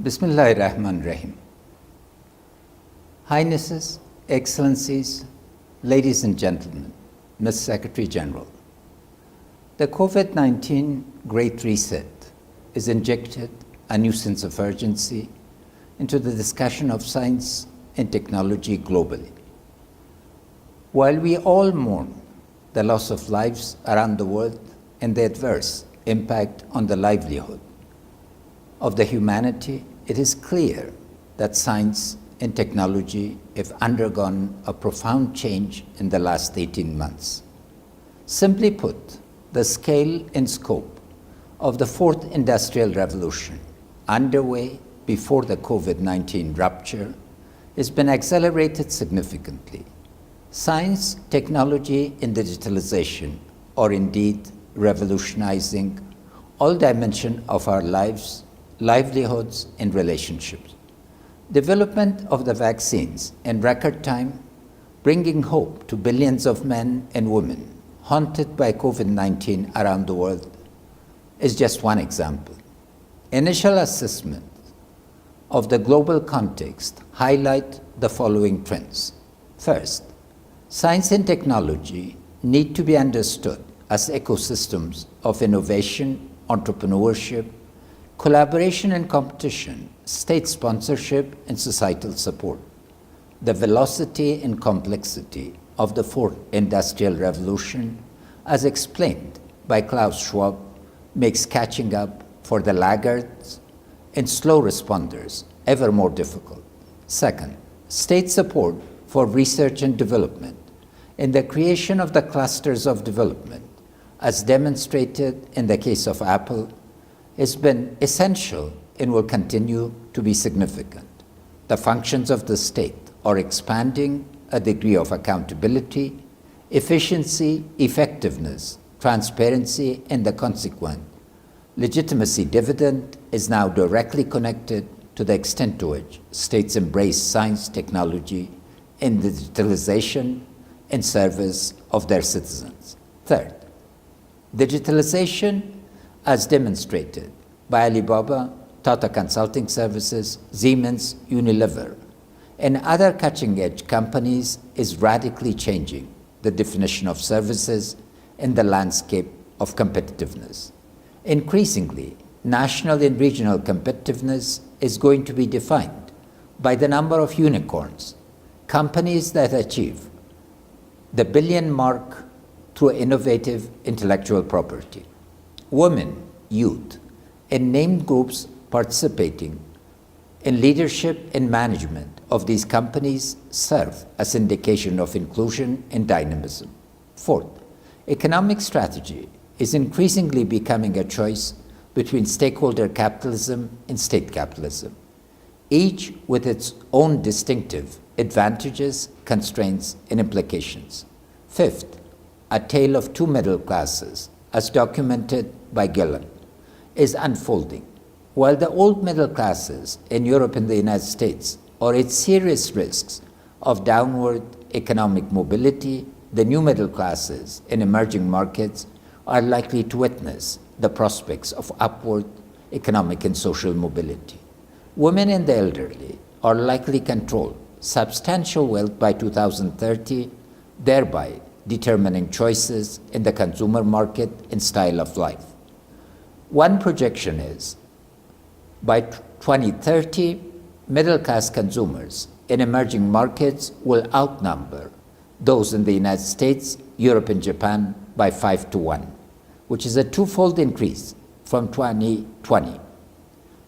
Bismillahirrahmanirrahim. Highnesses, Excellencies, ladies and gentlemen, Ms. Secretary General, the COVID-19 Great Reset has injected a new sense of urgency into the discussion of science and technology globally. While we all mourn the loss of lives around the world and the adverse impact on the livelihood of the humanity, it is clear that science and technology have undergone a profound change in the last 18 months. Simply put, the scale and scope of the fourth industrial revolution underway before the COVID-19 rupture has been accelerated significantly. Science, technology, and digitalization are indeed revolutionizing all dimensions of our lives, livelihoods, and relationships. Development of the vaccines in record time, bringing hope to billions of men and women haunted by COVID-19 around the world, is just one example. Initial assessments of the global context highlight the following trends. First, science and technology need to be understood as ecosystems of innovation, entrepreneurship, collaboration and competition, state sponsorship, and societal support. The velocity and complexity of the fourth industrial revolution, as explained by Klaus Schwab, makes catching up for the laggards and slow responders ever more difficult. Second, state support for research and development and the creation of the clusters of development, as demonstrated in the case of Apple, has been essential and will continue to be significant. The functions of the state are expanding a degree of accountability, efficiency, effectiveness, transparency, and the consequent legitimacy dividend is now directly connected to the extent to which states embrace science, technology, and digitalization in service of their citizens. Third, digitalization, as demonstrated by Alibaba, Tata Consulting Services, Siemens, Unilever, and other cutting-edge companies, is radically changing the definition of services in the landscape of competitiveness. Increasingly, national and regional competitiveness is going to be defined by the number of unicorns, companies that achieve the billion mark through innovative intellectual property. Women, youth, and named groups participating in leadership and management of these companies serve as indication of inclusion and dynamism. Fourth, economic strategy is increasingly becoming a choice between stakeholder capitalism and state capitalism, each with its own distinctive advantages, constraints, and implications. Fifth, a tale of two middle classes, as documented by Gillen, is unfolding. While the old middle classes in Europe and the United States are at serious risks of downward economic mobility, the new middle classes in emerging markets are likely to witness the prospects of upward economic and social mobility. Women and the elderly are likely to control substantial wealth by 2030, thereby determining choices in the consumer market and style of life. One projection is, by 2030, middle-class consumers in emerging markets will outnumber those in the United States, Europe, and Japan by 5-1, which is a twofold increase from 2020.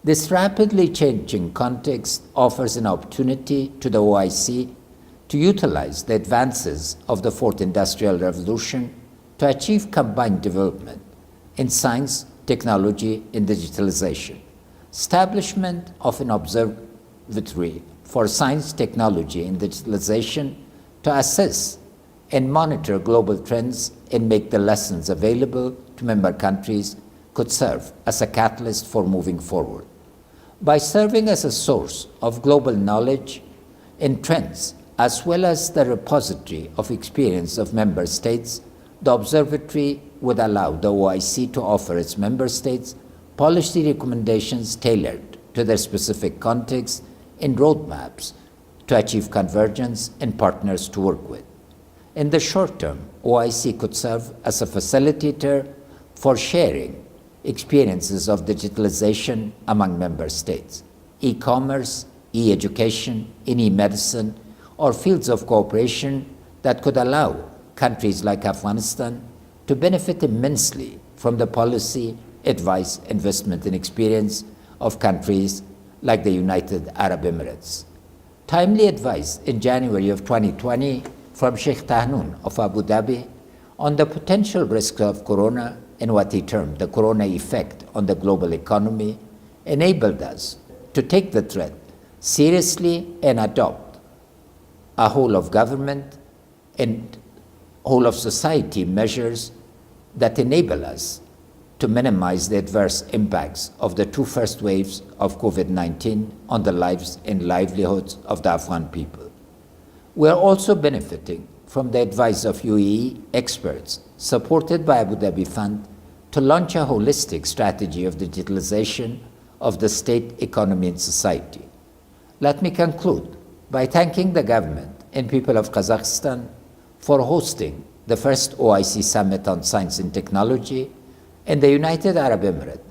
This rapidly changing context offers an opportunity to the OIC to utilize the advances of the fourth industrial revolution to achieve combined development in science, technology, and digitalization. Establishment of an observatory for science, technology, and digitalization to assess and monitor global trends and make the lessons available to member countries could serve as a catalyst for moving forward. By serving as a source of global knowledge and trends, as well as the repository of experience of member states, the observatory would allow the OIC to offer its member states policy recommendations tailored to to their specific context in roadmaps to achieve convergence and partners to work with. In the short term, OIC could serve as a facilitator for sharing experiences of digitalization among member states, e-commerce, e-education, in e-medicine, or fields of cooperation that could allow countries like Afghanistan to benefit immensely from the policy, advice, investment, and experience of countries like the United Arab Emirates. Timely advice in January of 2020 from Sheikh Tahnoon of Abu Dhabi on the potential risks of corona and what he termed the corona effect on the global economy enabled us to take the threat seriously and adopt a whole of government and whole of society measures that enable us to minimize the adverse impacts of the two first waves of COVID-19 on the lives and livelihoods of the Afghan people. We are also benefiting from the advice of UAE experts supported by Abu Dhabi Fund to launch a holistic strategy of digitalization of the state, economy, and society. Let me conclude by thanking the government and people of Kazakhstan for hosting the first OIC Summit on Science and Technology, and the United Arab Emirates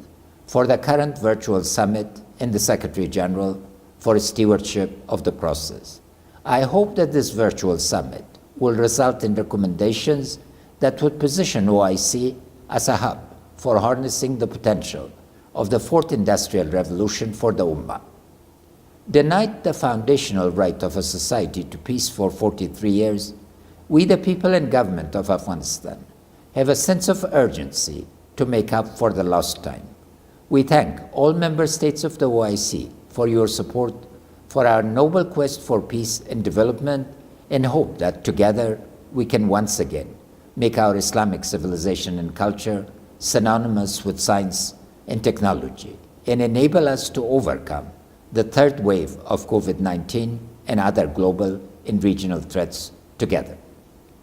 for the current virtual summit, and the Secretary General for stewardship of the process. I hope that this virtual summit will result in recommendations that would position OIC as a hub for harnessing the potential of the fourth industrial revolution for the Ummah. Denied the foundational right of a society to peace for 43 years, we, the people and government of Afghanistan, have a sense of urgency to make up for the lost time. We thank all member states of the OIC for your support for our noble quest for peace and development, and hope that together we can once again make our Islamic civilization and culture synonymous with science and technology, and enable us to overcome the third wave of COVID-19 and other global and regional threats together.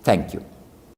Thank you.